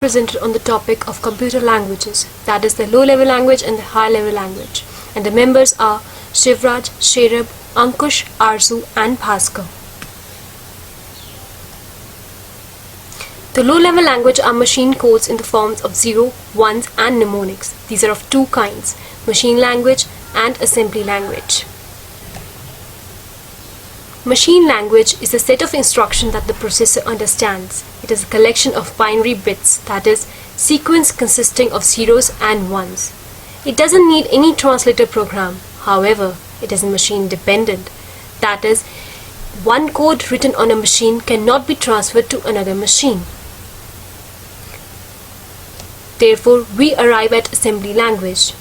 presented on the topic of computer languages, that is the low-level language and the high-level language. And the members are Shivraj, Sherab, Ankush, Arzu and Bhaskar. The low-level language are machine codes in the forms of 0, 1s and mnemonics. These are of two kinds, machine language and assembly language. Machine language is a set of instructions that the processor understands. It is a collection of binary bits, that is, sequence consisting of zeros and ones. It doesn't need any translator program. However, it is machine dependent. That is, one code written on a machine cannot be transferred to another machine. Therefore, we arrive at assembly language.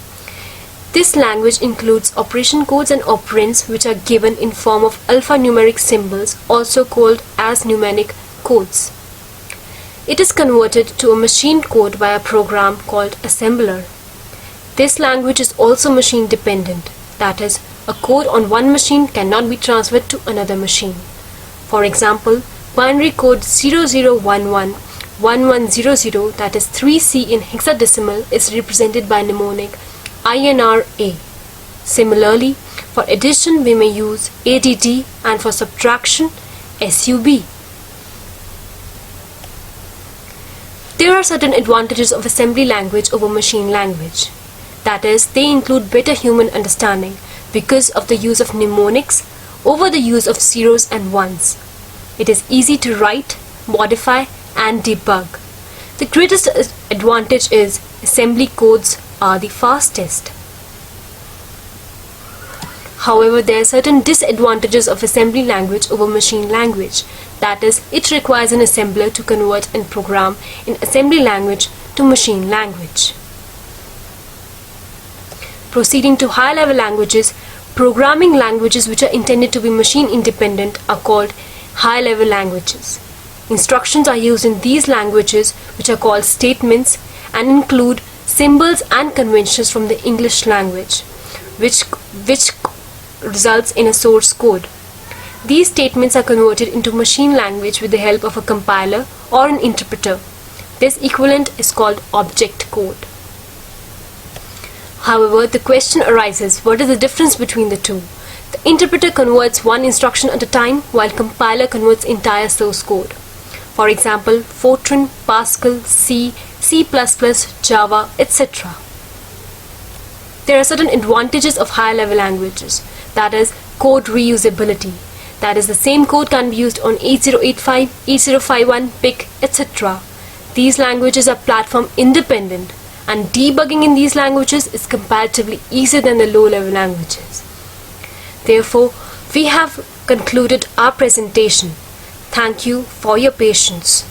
This language includes operation codes and operands which are given in form of alphanumeric symbols, also called as mnemonic codes. It is converted to a machine code by a program called assembler. This language is also machine dependent. That is, a code on one machine cannot be transferred to another machine. For example, binary code 00111100, that is 3C in hexadecimal, is represented by mnemonic INRA. Similarly, for addition we may use ADD and for subtraction SUB. There are certain advantages of assembly language over machine language. That is, they include better human understanding because of the use of mnemonics over the use of zeros and ones. It is easy to write, modify and debug. The greatest advantage is assembly codes are the fastest. However, there are certain disadvantages of assembly language over machine language. That is, it requires an assembler to convert and program in assembly language to machine language. Proceeding to high-level languages, programming languages which are intended to be machine independent are called high-level languages. Instructions are used in these languages which are called statements and include symbols and conventions from the English language, which results in a source code. These statements are converted into machine language with the help of a compiler or an interpreter. This equivalent is called object code. However, the question arises, what is the difference between the two? The interpreter converts one instruction at a time, while compiler converts entire source code. For example, Fortran, Pascal, C, C++, Java, etc. There are certain advantages of higher-level languages, that is, code reusability. That is, the same code can be used on 8085, 8051, PIC, etc. These languages are platform independent, and debugging in these languages is comparatively easier than the low-level languages. Therefore, we have concluded our presentation. Thank you for your patience.